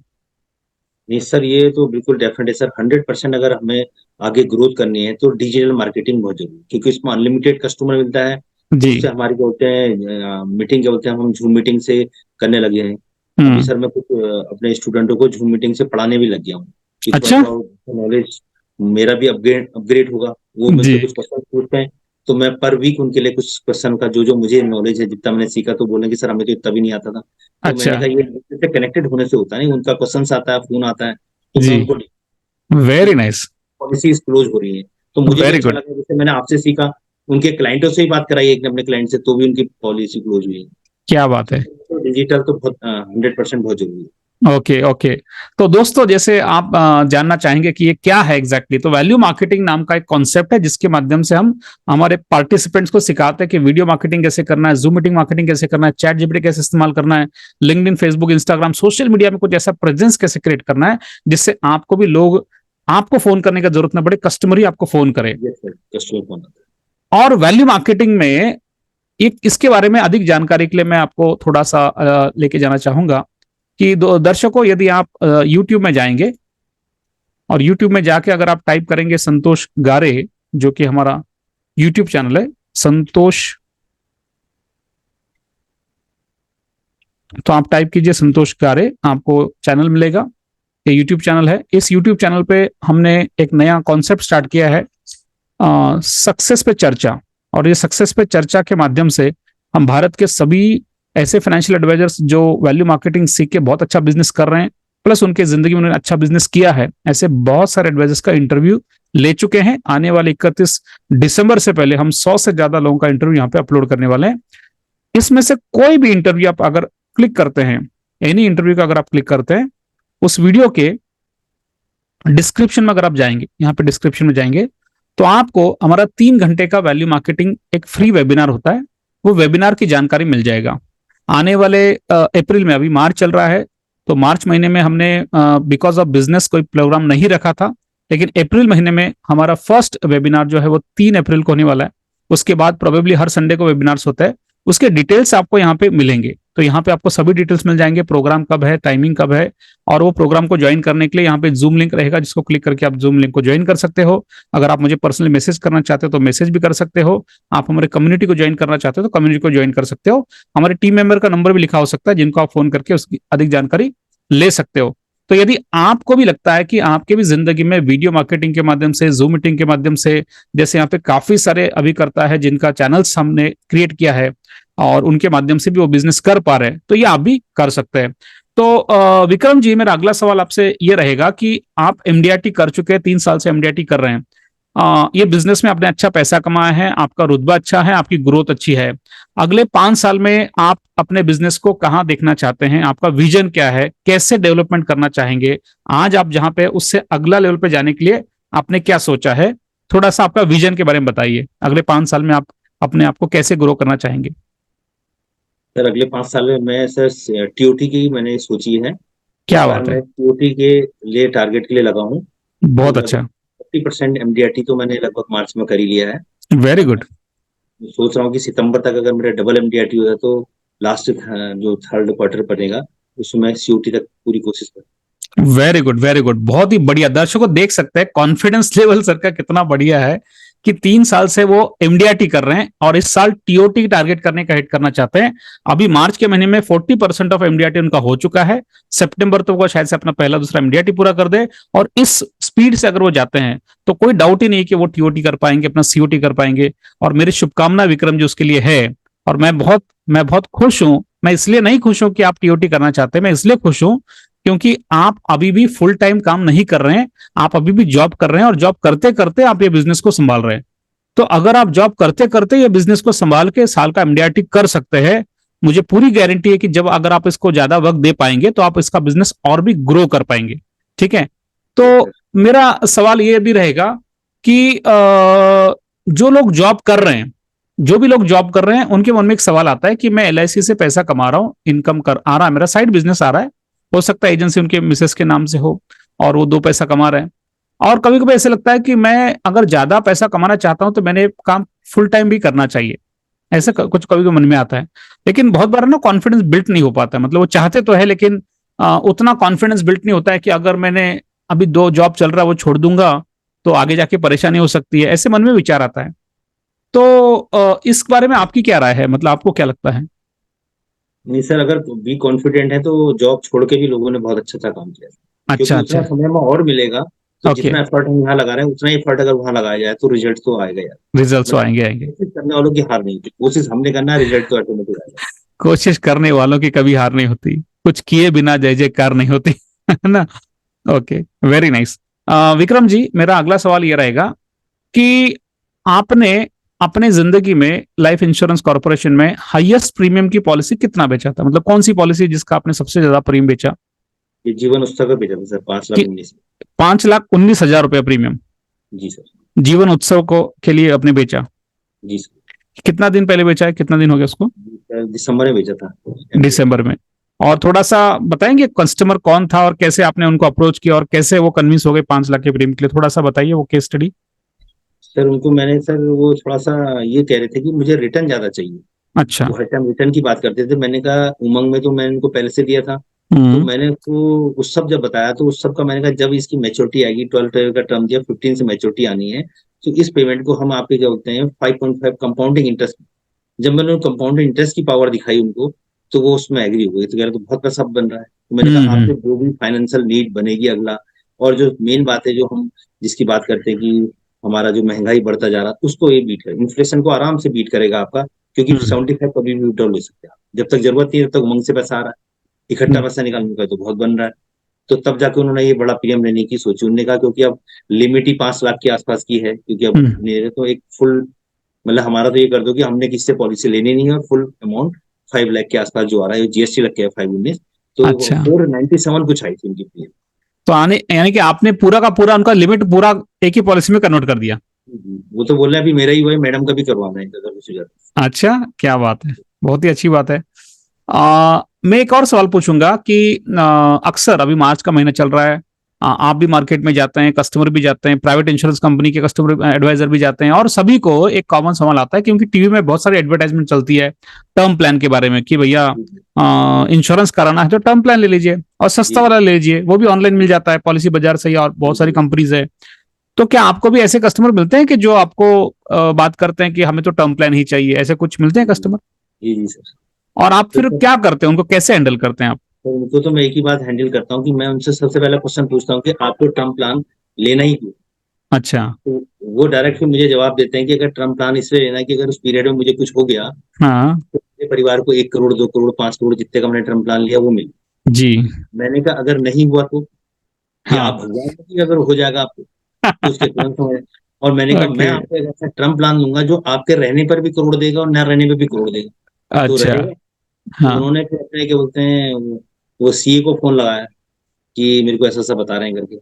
नहीं सर, ये तो बिल्कुल डेफिनेट है सर। 100% अगर हमें आगे ग्रोथ करनी है तो डिजिटल मार्केटिंग बहुत जरूरी है, क्योंकि इसमें अनलिमिटेड कस्टमर मिलता है। जी। उससे हमारी क्या बोलते हैं, मीटिंग क्या बोलते हैं, हम झूम मीटिंग से करने लगे हैं। अभी सर मैं कुछ अपने स्टूडेंटों को झूम मीटिंग से पढ़ाने भी लग गया हूँ, कि अच्छा। थोड़ा नॉलेज मेरा भी अपग्रेड होगा। वो मुझसे जी। कुछ क्वेश्चन पूछते हैं, तो मैं पर वीक उनके लिए कुछ क्वेश्चन का जो जो मुझे नॉलेज है, जितना मैंने सीखा, तो बोलेंगे सर हमें तो इतना भी नहीं आता था। तो मैंने अच्छा। कहा ये कनेक्टेड होने से होता है, नहीं उनका क्वेश्चन आता है, फोन आता है, तो मैं जी। उनको वेरी नाइस। पॉलिसीज क्लोज हो रही है। तो मुझे भी वेरी अच्छा गुड। लगा, जैसे मैंने आपसे सीखा, उनके क्लाइंटों से ही बात कराई एक ने अपने क्लाइंट से, तो भी उनकी पॉलिसी क्लोज हुई है। क्या बात है। तो डिजिटल तो बहुत 100% बहुत जरूरी है। Okay okay. तो दोस्तों, जैसे आप जानना चाहेंगे कि ये क्या है एग्जैक्टली, तो वैल्यू मार्केटिंग नाम का एक कॉन्सेप्ट है जिसके माध्यम से हम हमारे पार्टिसिपेंट्स को सिखाते हैं कि वीडियो मार्केटिंग कैसे करना है, जूम मीटिंग मार्केटिंग कैसे करना है, चैट जीपीटी कैसे इस्तेमाल करना है, LinkedIn, Facebook, Instagram, social media में कुछ ऐसा प्रेजेंस कैसे क्रिएट करना है जिससे आपको भी लोग, आपको फोन करने की जरूरत ना पड़े, कस्टमर ही आपको फोन करे। Customer phone. और वैल्यू मार्केटिंग में एक, इसके बारे में अधिक जानकारी के लिए मैं आपको थोड़ा सा लेके जाना चाहूंगा कि दर्शकों, यदि आप YouTube में जाएंगे और YouTube में जाके अगर आप टाइप करेंगे संतोष गारे, जो कि हमारा YouTube चैनल है संतोष, तो आप टाइप कीजिए संतोष गारे, आपको चैनल मिलेगा। ये YouTube चैनल है। इस YouTube चैनल पे हमने एक नया कॉन्सेप्ट स्टार्ट किया है, सक्सेस पे चर्चा। और ये सक्सेस पे चर्चा के माध्यम से हम भारत के सभी ऐसे फाइनेंशियल एडवाइजर्स जो वैल्यू मार्केटिंग सीख के बहुत अच्छा बिजनेस कर रहे हैं, प्लस उनके जिंदगी में उन्होंने अच्छा बिजनेस किया है, ऐसे बहुत सारे एडवाइजर्स का इंटरव्यू ले चुके हैं। आने वाले 31 दिसंबर से पहले हम 100 से ज्यादा लोगों का इंटरव्यू यहाँ पे अपलोड करने वाले हैं। इसमें से कोई भी इंटरव्यू आप अगर क्लिक करते हैं, एनी इंटरव्यू का अगर आप क्लिक करते हैं, उस वीडियो के डिस्क्रिप्शन में अगर आप जाएंगे, यहाँ पे डिस्क्रिप्शन में जाएंगे, तो आपको हमारा 3 घंटे का वैल्यू मार्केटिंग एक फ्री वेबिनार होता है, वो वेबिनार की जानकारी मिल जाएगा। आने वाले अप्रैल में, अभी मार्च चल रहा है, तो मार्च महीने में हमने बिकॉज ऑफ बिजनेस कोई प्रोग्राम नहीं रखा था, लेकिन अप्रैल महीने में हमारा फर्स्ट वेबिनार जो है वो 3 अप्रैल को होने वाला है। उसके बाद प्रोबेबली हर संडे को वेबिनार्स होता है। उसके डिटेल्स आपको यहाँ पे मिलेंगे, तो यहाँ पे आपको सभी डिटेल्स मिल जाएंगे, प्रोग्राम कब है, टाइमिंग कब है, और वो प्रोग्राम को ज्वाइन करने के लिए यहाँ पे जूम लिंक रहेगा, जिसको क्लिक करके आप जूम लिंक को ज्वाइन कर सकते हो। अगर आप मुझे पर्सनली मैसेज करना चाहते हो तो मैसेज भी कर सकते हो। आप हमारे कम्युनिटी को ज्वाइन करना चाहते हो तो कम्युनिटी को ज्वाइन कर सकते हो। हमारे टीम मेंबर का नंबर भी लिखा हो सकता है, जिनको आप फोन करके उसकी अधिक जानकारी ले सकते हो। तो यदि आपको भी लगता है कि आपके भी जिंदगी में वीडियो मार्केटिंग के माध्यम से, जूम मीटिंग के माध्यम से, जैसे यहाँ पे काफी सारे अभिकर्ता है जिनका चैनल्स हमने क्रिएट किया है और उनके माध्यम से भी वो बिजनेस कर पा रहे हैं, तो ये आप भी कर सकते हैं। तो विक्रम जी, मेरा अगला सवाल आपसे ये रहेगा कि आप एमडीआरटी कर चुके हैं, 3 साल से एमडीआरटी कर रहे हैं, ये बिजनेस में आपने अच्छा पैसा कमाया है, आपका रुतबा अच्छा है, आपकी ग्रोथ अच्छी है। अगले 5 साल में आप अपने बिजनेस को कहाँ देखना चाहते हैं, आपका विजन क्या है, कैसे डेवलपमेंट करना चाहेंगे, आज आप जहां पे उससे अगला लेवल पे जाने के लिए आपने क्या सोचा है? थोड़ा सा आपका विजन के बारे में बताइए। अगले 5 साल में आप अपने आप को कैसे ग्रो करना चाहेंगे? सर अगले 5 साल में मैं सर टीओटी की मैंने सोची है। क्या इस बार बात है, मैं टीओटी के लिए टारगेट के लिए लगा हूँ। बहुत लगभग अच्छा, 50% एमडीआरटी तो मैंने लगभग मार्च में कर ही लिया है। वेरी और गुड, मैं सोच रहा हूँ कि सितंबर तक अगर मेरा डबल एमडीआरटी हो जाए तो लास्ट जो थर्ड क्वार्टर पड़ेगा उसमें मैं सीओटी तक पूरी कोशिश करूँ। वेरी गुड, वेरी गुड, बहुत ही बढ़िया। दर्शकों देख सकते हैं कॉन्फिडेंस लेवल सर का कितना बढ़िया है कि 3 साल से वो एमडीआरटी कर रहे हैं और इस साल टीओटी टारगेट करने का हिट करना चाहते हैं। अभी मार्च के महीने में 40% ऑफ एमडीआरटी उनका हो चुका है। सितंबर तो वो शायद से अपना पहला दूसरा एमडीआरटी पूरा कर दे, और इस स्पीड से अगर वो जाते हैं तो कोई डाउट ही नहीं कि वो टीओटी कर पाएंगे, अपना सीओटी कर पाएंगे। और मेरी शुभकामना विक्रम जी उसके लिए है। और मैं बहुत खुश हूं। मैं इसलिए नहीं खुश हूं कि आप टीओटी करना चाहते हैं, मैं इसलिए खुश हूं क्योंकि आप अभी भी फुल टाइम काम नहीं कर रहे हैं, आप अभी भी जॉब कर रहे हैं, और जॉब करते करते आप ये बिजनेस को संभाल रहे हैं। तो अगर आप जॉब करते करते ये बिजनेस को संभाल के साल का एमडीआरटी कर सकते हैं, मुझे पूरी गारंटी है कि जब अगर आप इसको ज्यादा वक्त दे पाएंगे तो आप इसका बिजनेस और भी ग्रो कर पाएंगे। ठीक है, तो मेरा सवाल ये भी रहेगा कि जो लोग जॉब कर रहे हैं, जो भी लोग जॉब कर रहे हैं, उनके मन में एक सवाल आता है कि मैं एलआईसी से पैसा कमा रहा हूं, इनकम कर आ रहा है, मेरा साइड बिजनेस आ रहा है, हो सकता है एजेंसी उनके मिसेस के नाम से हो और वो 2 पैसा कमा रहे हैं। और कभी कभी ऐसे लगता है कि मैं अगर ज्यादा पैसा कमाना चाहता हूं तो मैंने काम फुल टाइम भी करना चाहिए, ऐसा कुछ कभी कभी मन में आता है। लेकिन बहुत बार ना कॉन्फिडेंस बिल्ट नहीं हो पाता है, मतलब वो चाहते तो है लेकिन उतना कॉन्फिडेंस बिल्ट नहीं होता है कि अगर मैंने अभी 2 जॉब चल रहा है वो छोड़ दूंगा तो आगे जाके परेशानी हो सकती है, ऐसे मन में विचार आता है। तो इस बारे में आपकी क्या राय है, मतलब आपको क्या लगता है? नहीं सर, अगर भी कॉन्फिडेंट है तो जॉब छोड़ के भी लोगों ने बहुत अच्छा काम किया, क्योंकि अच्छा उतना अच्छा, समय में और मिलेगा। तो ओके, जितना एफर्ट हम यहाँ लगा रहे हैं उतना ही एफर्ट अगर वहां लगाया जाए तो रिजल्ट तो आएगा यार। रिजल्ट्स तो बस आएंगे आएंगे। कोशिश करने वालों की हार नहीं होती, कोशिश हमने करना है, रिजल्ट तो ऑटोमेटिक आएगा। कोशिश करने वालों की कभी हार नहीं होती, कुछ किए बिना जय जयकार नहीं होती, है ना? Okay, very nice. Vikram ji, मेरा अगला सवाल ये रहेगा कि आपने अपने जिंदगी में लाइफ इंश्योरेंस कॉर्पोरेशन में हाईएस्ट प्रीमियम की पॉलिसी कितना बेचा था, मतलब कौन सी पॉलिसी जिसका आपने सबसे ज्यादा प्रीमियम बेचा? ये जीवन उत्सव का बेचा था सर, 5,19,000। 5,19,000 रुपया प्रीमियम जी सर। जीवन उत्सव को के लिए आपने बेचा? जी सर। कितना दिन पहले बेचा है, कितना दिन हो गया उसको? जी सर, दिसंबर में बेचा था। दिसंबर में। और थोड़ा सा बताएंगे कस्टमर कौन था और कैसे आपने उनको अप्रोच किया और कैसे वो कन्विंस हो गए 5 लाख के प्रीमियम के लिए? थोड़ा सा बताइए वो केस स्टडी। सर उनको मैंने, सर वो थोड़ा सा ये कह रहे थे कि मुझे रिटर्न ज्यादा चाहिए। अच्छा। वो हर टाइम रिटर्न की बात करते थे। मैंने कहा उमंग में तो मैंने उनको पहले से दिया था। तो हम्म। मैंने उसको उस सब जब बताया तो उस सब का मैंने कहा जब इसकी मैच्योरिटी आएगी, 12 का टर्म दिया, 15 से मैच्योरिटी आनी है, तो इस पेमेंट को हम आपके क्या बोलते हैं 5.5 कंपाउंडिंग इंटरेस्ट। जब मैंने कंपाउंडिंग इंटरेस्ट की पावर दिखाई उनको, तो वो उसमें एग्री हो गए। तो कह रहे तो बहुत पैसा बन रहा है। तो मैंने कहा हम्म। आपके जो भी फाइनेंशियल नीड बनेगी अगला, और जो मेन बात है जो हम जिसकी बात करते हैं कि हमारा जो महंगाई बढ़ता जा रहा है उसको ये बीट करे, इन्फ्लेशन को आराम से बीट करेगा आपका। क्योंकि हम्म। 75 कभी भी विड्रॉल ले सकते हैं आप। जब तक जरूरत नहीं है तब तक उमंग से पैसा आ रहा है, इकट्ठा हम्म। पैसा निकालने का तो बहुत बन रहा है। तो तब जाके उन्होंने ये बड़ा प्रीमियम लेने की सोची। उन्होंने कहा क्योंकि अब लिमिट ही 5 लाख के आसपास की है, क्योंकि अब हम्म। मेरे तो एक फुल, मतलब हमारा तो ये कर दो कि हमने किसी से पॉलिसी लेनी नहीं है, और फुल अमाउंट 5 लाख के आसपास जो आ रहा है, जीएसटी लग गया है 519, तो अच्छा। 497 कुछ आई थी उनकी प्रीमियम। तो आने यानी कि आपने पूरा का पूरा उनका लिमिट पूरा एक ही पॉलिसी में कन्वर्ट कर दिया? वो तो बोल रहे हैं अभी मेरा ही हुआ है, मैडम का भी करवाना है अगर कुछ हो जाता अच्छा, क्या बात है, बहुत ही अच्छी बात है। मैं एक और सवाल पूछूंगा कि अक्सर अभी मार्च का महीना चल रहा है, आप भी मार्केट में जाते हैं, कस्टमर भी जाते हैं, प्राइवेट इंश्योरेंस कंपनी के कस्टमर एडवाइजर भी जाते हैं, और सभी को एक कॉमन सवाल आता है क्योंकि टीवी में बहुत सारी एडवर्टाइजमेंट चलती है टर्म प्लान के बारे में कि भैया है। इंश्योरेंस कराना है तो टर्म प्लान ले लीजिए और सस्ता जी वाला ले लीजिए, वो भी ऑनलाइन मिल जाता है पॉलिसी बाजार से ही, और बहुत सारी कंपनीज है। तो क्या आपको भी ऐसे कस्टमर मिलते हैं कि जो आपको बात करते हैं कि हमें तो टर्म प्लान ही चाहिए, ऐसे कुछ मिलते हैं कस्टमर? जी जी सर। और आप तो फिर क्या करते हैं, उनको कैसे हैंडल करते हैं आप? तो उनको तो मैं एक ही बात हैंडल करता हूँ कि मैं उनसे सबसे पहला क्वेश्चन पूछता हूँ कि आपको टर्म प्लान लेना ही क्यों। अच्छा। तो वो डायरेक्ट फिर मुझे जवाब देते हैं कि अगर टर्म प्लान इसलिए लेना है कि अगर उस पीरियड में मुझे कुछ हो गया हाँ। तो मेरे परिवार को 1 करोड़, 2 करोड़, 5 करोड़ जितने का मैंने टर्म प्लान लिया वो मिले। जी। मैंने कहा अगर नहीं हुआ तो, या आप हाँ। भगवान को कि अगर हो जाएगा आपको तो उसके तुरंत हो जाए। और मैंने कहा मैं ओके। आपको एक ऐसा टर्म प्लान दूंगा जो आपके रहने पर भी करोड़ देगा और न रहने पर भी करोड़ देगा। तो अच्छा। रहेगा। तो हाँ। उन्होंने फिर अपने क्या बोलते हैं वो सीए को फोन लगाया कि मेरे को ऐसा ऐसा बता रहे हैं करके।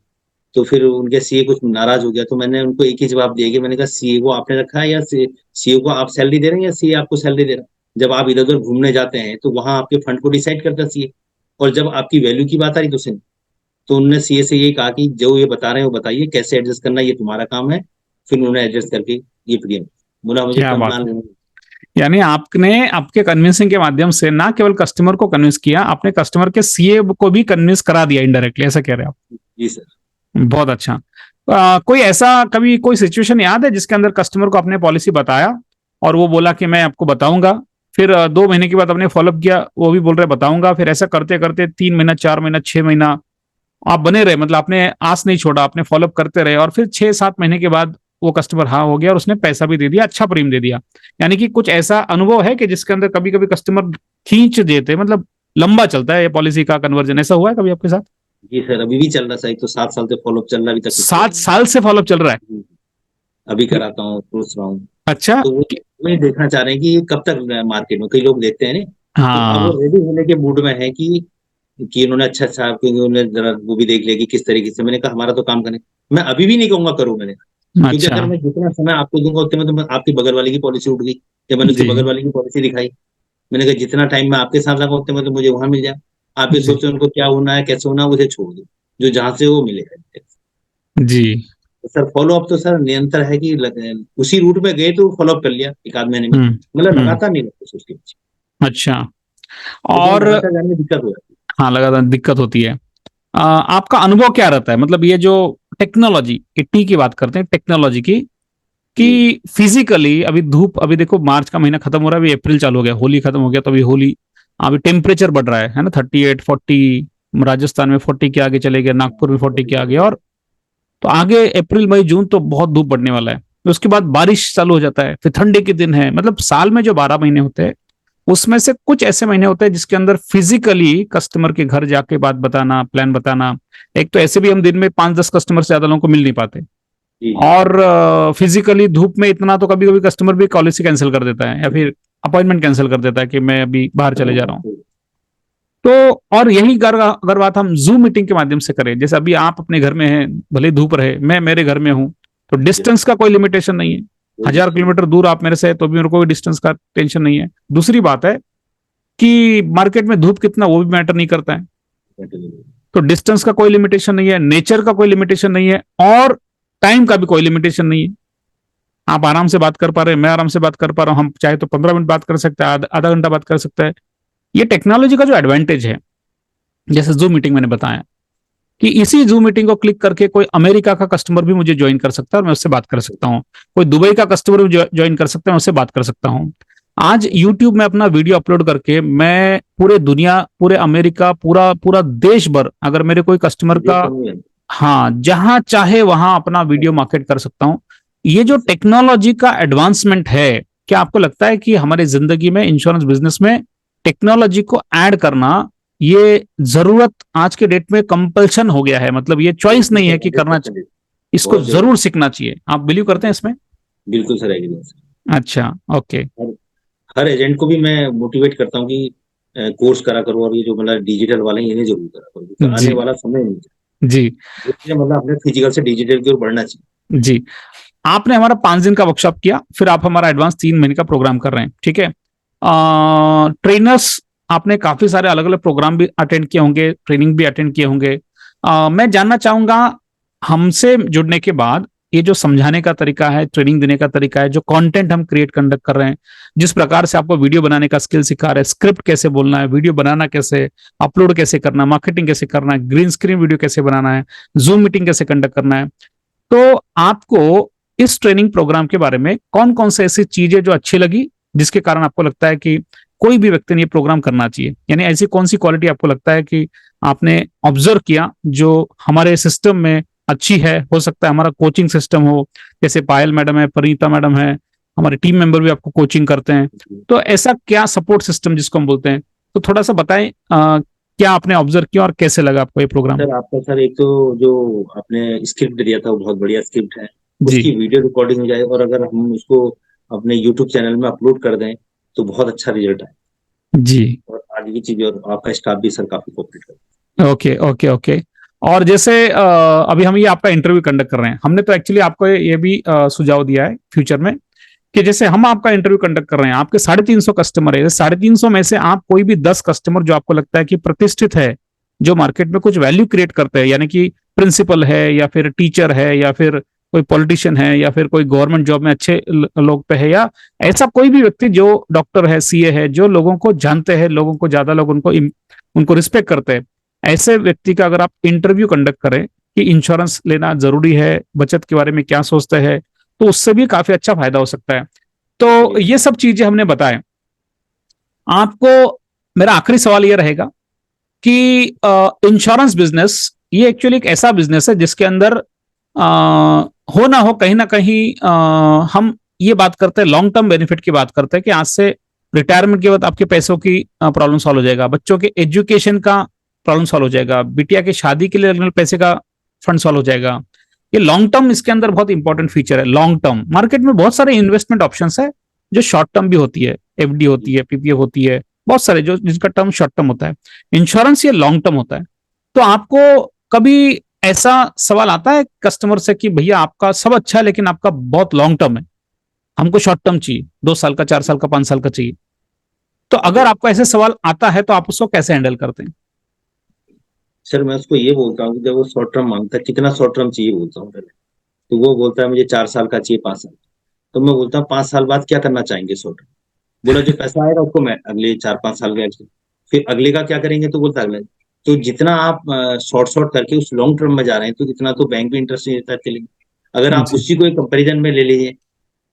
तो फिर उनके सीए कुछ नाराज हो गया। तो मैंने उनको एक ही जवाब दिया कि मैंने कहा सीए को आपने रखा है या सीए को आप सैलरी दे रहे हैं या सीए आपको सैलरी दे रहा है? जब आप इधर उधर घूमने जाते हैं तो वहां आपके फंड को डिसाइड करता है सीए। और जब आपकी वैल्यू की बात आ रही तो सुन। तो उन्होंने सीए से यही कहा कि जो ये बता रहे हैं वो बताइए कैसे एडजस्ट करना है, ये तुम्हारा काम है। फिर उन्होंने एडजस्ट करके ये प्रियम बोला मुझे क्या टर्म बात प्लान है, लेना है। यानी आपने आपके कन्विंसिंग के माध्यम से ना केवल कस्टमर को कन्विंस किया, आपने कस्टमर के सीए को भी कन्विंस करा दिया इनडायरेक्टली, ऐसा कह रहे हैं जी सर। आप? बहुत अच्छा। कोई ऐसा कभी कोई सिचुएशन याद है जिसके अंदर कस्टमर को आपने पॉलिसी बताया और वो बोला कि मैं आपको बताऊंगा, फिर 2 महीने के बाद आपने फॉलोअप किया, वो भी बोल रहे बताऊंगा, फिर ऐसा करते करते 3 महीना, 4 महीना, 6 महीना आप बने रहे, मतलब आपने आस नहीं छोड़ा, आपने फॉलोअप करते रहे, और फिर 6-7 महीने के बाद वो कस्टमर हाँ हो गया और उसने पैसा भी दे दिया, अच्छा प्रीमियम दे दिया? यानी कि कुछ ऐसा अनुभव है कि जिसके अंदर कभी कभी कस्टमर खींच देते, मतलब लंबा चलता है ये पॉलिसी का कन्वर्जन, ऐसा हुआ है कभी आपके साथ? जी सर, अभी भी चल रहा है, तो 7 साल से फॉलोअप चल रहा है, अभी तक कुछ हुआ 7 साल से फॉलोअप चल रहा है? नहीं। अभी कराता हूँ, सोच रहा हूँ। अच्छा। तो वो वही देखना चाह रहे हैं कि ये कब तक मार्केट में, कई लोग देखते हैं नहीं। तो अब वो हाँ। रेडी होने के मूड में है कि उन्होंने अच्छा अच्छा, क्योंकि उन्होंने जरा वो भी देख लिया कि किस तरीके से। मैंने कहा हमारा तो काम करें। मैं अभी भी नहीं कहूंगा करो, मैंने क्योंकि अच्छा। अगर मैं जितना समय आपको दूंगा उतने में तो आपकी बगल वाले की पॉलिसी उठ गई। जब मैंने उसकी जी। बगल वाले की पॉलिसी दिखाई, मैंने कहा जितना टाइम मैं आपके साथ लगा उतने में तो मुझे वहां मिल जाए। आप ये जी। सोचो उनको क्या होना है कैसे होना है, उसे छोड़ दो, जो जहां से वो मिलेगा। जी। तो सर फॉलो अप तो सर निरंतर है कि उसी रूट में गए तो फॉलो अप कर लिया 1 आध महीने में। हम्म। मतलब हम्म। लगातार नहीं लगता उसके पीछे, अच्छा। क्योंकि और लगातार जाने में दिक्कत हो जाती हाँ, लगातार दिक्कत होती है। आपका अनुभव क्या रहता है, मतलब ये जो टेक्नोलॉजी की टी की बात करते हैं, टेक्नोलॉजी की, है जी। कि फिजिकली अभी धूप, अभी देखो मार्च का महीना खत्म हो रहा है, अभी अप्रैल चालू हो गया, होली खत्म हो गया, तो अभी होली, अभी टेम्परेचर बढ़ रहा है ना, 38-40, राजस्थान में 40 के आगे चले गए, नागपुर में 40 के आगे, और तो आगे अप्रैल मई जून तो बहुत धूप बढ़ने वाला है। उसके बाद बारिश चालू हो जाता है, फिर ठंडी के दिन है, मतलब साल में जो 12 महीने होते हैं उसमें से कुछ ऐसे महीने होते हैं जिसके अंदर फिजिकली कस्टमर के घर जाके बात बताना, प्लान बताना, एक तो ऐसे भी हम दिन में 5-10 कस्टमर से ज्यादा लोगों को मिल नहीं पाते, जी जी। और फिजिकली धूप में इतना तो कभी कभी कस्टमर भी पॉलिसी कैंसिल कर देता है या फिर अपॉइंटमेंट कैंसिल कर देता है कि मैं अभी बाहर चले जा रहा हूँ। तो और यही अगर बात हम जूम मीटिंग के माध्यम से करें, जैसे अभी आप अपने घर में हैं, भले धूप रहे, मैं मेरे घर में हूं, तो डिस्टेंस का कोई लिमिटेशन नहीं है। 1000 किलोमीटर दूर आप मेरे से है तो भी मेरे को डिस्टेंस का टेंशन नहीं है। दूसरी बात है कि मार्केट में धूप कितना वो भी मैटर नहीं करता है। तो डिस्टेंस का कोई लिमिटेशन नहीं है, नेचर का कोई लिमिटेशन नहीं है, और टाइम का भी कोई लिमिटेशन नहीं है। आप आराम से बात कर पा रहे हैं, मैं आराम से बात कर पा रहा हूं, हम चाहे तो 15 मिनट बात कर सकते हैं, आधा घंटा बात कर सकते हैं। ये टेक्नोलॉजी का जो एडवांटेज है, जैसे जूम मीटिंग मैंने बताया कि इसी जूम मीटिंग को क्लिक करके कोई अमेरिका का कस्टमर भी मुझे ज्वाइन कर सकता है और मैं उससे बात कर सकता हूं। कोई दुबई का कस्टमर भी ज्वाइन कर सकता है, मैं उससे बात कर सकता हूं। आज यूट्यूब में अपना वीडियो अपलोड करके मैं पूरे दुनिया, पूरे अमेरिका, पूरा पूरा देश भर, अगर मेरे कोई कस्टमर का, हाँ, जहां चाहे वहां अपना वीडियो मार्केट कर सकता हूं। ये जो टेक्नोलॉजी का एडवांसमेंट है, क्या आपको लगता है कि हमारी जिंदगी में, इंश्योरेंस बिजनेस में टेक्नोलॉजी को ऐड करना, ये जरूरत आज के डेट में कंपल्शन हो गया है? मतलब ये चॉइस नहीं है कि करना चाहिए, इसको जरूर सीखना चाहिए। आप बिलीव करते हैं इसमें? बिल्कुल सर, एग्री। अच्छा, ओके। हर एजेंट को भी मैं मोटिवेट करता हूँ कि कोर्स करा करो, और ये जो मतलब डिजिटल वाले हैं, इन्हें जरूर करा करो, क्योंकि आने वाला समय नहीं है। जी मतलब अपने फिजिकल से डिजिटल की ओर बढ़ना चाहिए। जी। आपने हमारा 5 दिन का वर्कशॉप किया, फिर आप हमारा एडवांस 3 महीने का प्रोग्राम कर रहे हैं, ठीक है। ट्रेनर्स, आपने काफी सारे अलग अलग प्रोग्राम भी अटेंड किए होंगे, ट्रेनिंग भी अटेंड किए होंगे। मैं जानना चाहूंगा, हमसे जुड़ने के बाद ये जो समझाने का तरीका है, ट्रेनिंग देने का तरीका है, जो कंटेंट हम क्रिएट कंडक्ट कर रहे हैं, जिस प्रकार से आपको वीडियो बनाने का स्किल सिखा रहे हैं, स्क्रिप्ट कैसे बोलना है, वीडियो बनाना कैसे, अपलोड कैसे करना, मार्केटिंग कैसे करना है, ग्रीन स्क्रीन वीडियो कैसे बनाना है, जूम मीटिंग कैसे कंडक्ट करना है, तो आपको इस ट्रेनिंग प्रोग्राम के बारे में कौन कौन से ऐसी चीजें जो अच्छी लगी, जिसके कारण आपको लगता है कि कोई भी व्यक्ति ने ये प्रोग्राम करना चाहिए? यानी ऐसी कौन सी क्वालिटी आपको लगता है कि आपने ऑब्जर्व किया जो हमारे सिस्टम में अच्छी है? हो सकता है हमारा कोचिंग सिस्टम हो, जैसे पायल मैडम है, परिणीता मैडम है, हमारे टीम मेंबर भी आपको कोचिंग करते हैं, तो ऐसा क्या सपोर्ट सिस्टम जिसको हम बोलते हैं, तो थोड़ा सा बताएं, क्या आपने ऑब्जर्व किया और कैसे लगा आपको ये प्रोग्राम? सर आपका, सर एक तो जो आपने स्क्रिप्ट दिया था वो बहुत बढ़िया स्क्रिप्ट है, जी उसकी वीडियो रिकॉर्डिंग हो जाए और अगर हम उसको अपने यूट्यूब चैनल में अपलोड कर दें तो बहुत अच्छा रिजल्ट आए, जी। और आगे की चीजें, और आपका स्टाफ भी सर काफी कोऑपरेट कर। Okay okay okay. और जैसे अभी हम ये आपका इंटरव्यू कंडक्ट कर रहे हैं, हमने तो एक्चुअली आपको ये भी सुझाव दिया है फ्यूचर में कि जैसे हम आपका इंटरव्यू कंडक्ट कर रहे हैं, आपके 350 कस्टमर है, 350 में से आप कोई भी 10 कस्टमर जो आपको लगता है कि प्रतिष्ठित है, जो मार्केट में कुछ वैल्यू क्रिएट करते हैं, यानी कि प्रिंसिपल है या फिर टीचर है या फिर कोई पॉलिटिशियन है या फिर कोई गवर्नमेंट जॉब में अच्छे लोग पे है, या ऐसा कोई भी व्यक्ति जो डॉक्टर है, सीए है, जो लोगों को जानते हैं, लोगों को, ज्यादा लोग उनको उनको रिस्पेक्ट करते हैं, ऐसे व्यक्ति का अगर आप इंटरव्यू कंडक्ट करें कि इंश्योरेंस लेना जरूरी है, बचत के बारे में क्या सोचते हैं, तो उससे भी काफी अच्छा फायदा हो सकता है। तो ये सब चीजें हमने बताए आपको। मेरा आखिरी सवाल ये रहेगा कि इंश्योरेंस बिजनेस ये एक्चुअली एक ऐसा बिजनेस है जिसके अंदर हो ना कहीं हम ये बात करते हैं, लॉन्ग टर्म बेनिफिट की बात करते हैं कि आज से रिटायरमेंट के बाद आपके पैसों की प्रॉब्लम सॉल्व हो जाएगा, बच्चों के एजुकेशन का प्रॉब्लम सॉल्व हो जाएगा, बिटिया की शादी के लिए लगने वाले पैसे का फंड सॉल्व हो जाएगा। ये लॉन्ग टर्म इसके अंदर बहुत इंपॉर्टेंट फीचर है। लॉन्ग टर्म मार्केट में बहुत सारे इन्वेस्टमेंट ऑप्शंस है, जो शॉर्ट टर्म भी होती है, एफडी होती है, पीपीएफ होती है, बहुत सारे जो जिसका टर्म शॉर्ट टर्म होता है। इंश्योरेंस ये लॉन्ग टर्म होता है। तो आपको कभी ऐसा सवाल आता है कस्टमर से कि भैया आपका सब अच्छा है लेकिन आपका बहुत लॉन्ग टर्म है, हमको शॉर्ट टर्म चाहिए, 2 साल का, 4 साल का, 5 साल का चाहिए, तो अगर आपको ऐसे सवाल आता है तो आप उसको कैसे हैंडल करते हैं? सर मैं उसको ये बोलता हूँ कि जब वो शॉर्ट टर्म मांगता है, कितना शॉर्ट टर्म चाहिए बोलता हूँ पहले, तो वो बोलता है मुझे 4 साल का चाहिए, 5 साल। तो मैं बोलता हूँ 5 साल बाद क्या करना चाहेंगे शॉर्ट टर्म? बोला जो पैसा आएगा उसको मैं अगले 4-5 साल के फिर अगले का क्या करेंगे, तो बोलता है अगले। तो जितना आप शॉर्ट शॉर्ट करके उस लॉन्ग टर्म में जा रहे हैं, तो इतना तो बैंक भी इंटरेस्ट नहीं देता के लिए। अगर आप जी उसी को एक कंपेरिजन में ले लीजिए,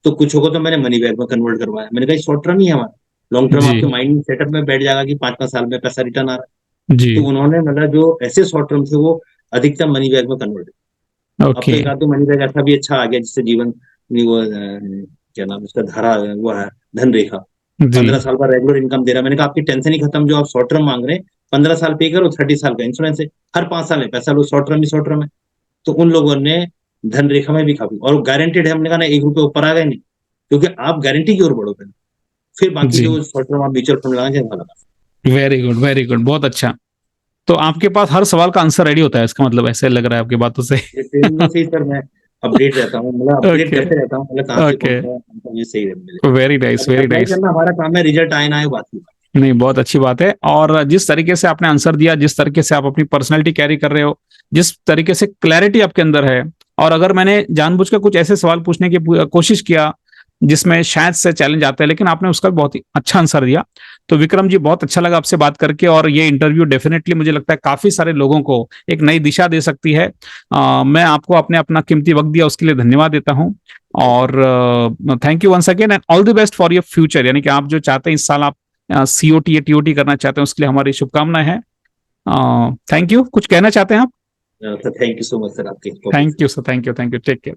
तो कुछ को तो मैंने मनी बैग में कन्वर्ट करवाया, मैंने कहा शॉर्ट टर्म ही है हमारा, लॉन्ग टर्म जी आपके माइंड सेटअप में बैठ जाएगा कि 5-5 साल में पैसा रिटर्न आ रहा है। जी। तो उन्होंने मतलब जो ऐसे शॉर्ट टर्म थे वो अधिकतम मनी बैग में कन्वर्ट। अब तो ओके। एक आध तो मनी बैग ऐसा भी अच्छा आ गया जिससे जीवन वो क्या नाम है उसका, धारा वो है, धन रेखा, जी 15 साल का रेगुलर इनकम दे रहा है। मैंने कहा आपकी टेंशन ही खत्म, जो आप शॉर्ट टर्म मांग रहे हैं 15 साल पे करो, 30 साल का इंश्योरेंस है, हर 5 साल में पैसा लो, शॉर्ट टर्म ही शॉर्ट टर्म है। तो उन लोगों ने धन रेखा में भी काफी, और गारंटेड है, हमने कहा ना 1 रुपये ऊपर आ गए नहीं, क्योंकि आप गारंटी की ओर बढ़ो पहले, फिर बाकी जी। जो शॉर्ट टर्म आप म्यूचुअल फंड लगाएंगे लगा। वेरी गुड, वेरी गुड, बहुत अच्छा। तो आपके पास हर सवाल का आंसर रेडी होता है, इसका मतलब ऐसे लग रहा है आपकी बातों से। ये ट्रेनिंग से ही सर मैं अपडेट रहता हूँ, मतलब अपडेट ओके, करते रहता हूँ, मतलब कहाँ से कौन ओके, सा मुझे सही मिले। वेरी नाइस, अब वेरी अप्लाई नाइस। करना हमारा काम है, रिजल्ट आए ना आए बात की। नहीं, बहुत अच्छी बात है। और जिस तरीके से आपने आंसर दिया, जिस तरीके से आप अपनी पर्सनैलिटी कैरी कर रहे हो, जिस तरीके से क्लैरिटी आपके अंदर है, और अगर मैंने जानबूझ कर कुछ ऐसे सवाल पूछने की कोशिश किया जिसमें शायद से चैलेंज आते हैं, लेकिन आपने उसका बहुत ही अच्छा आंसर दिया। तो विक्रम जी, बहुत अच्छा लगा आपसे बात करके, और ये इंटरव्यू डेफिनेटली मुझे लगता है काफी सारे लोगों को एक नई दिशा दे सकती है। मैं आपको अपना कीमती वक्त दिया उसके लिए धन्यवाद देता हूँ। और thank you once again, and all the best for your future. यानी कि आप जो चाहते हैं इस साल आप सीओटी या टीओटी करना चाहते हैं, उसके लिए हमारी शुभकामनाएं हैं। Thank you. कुछ कहना चाहते हैं आप? Sir thank you so much sir, आपके topic. Thank you sir, thank you, thank you, take care.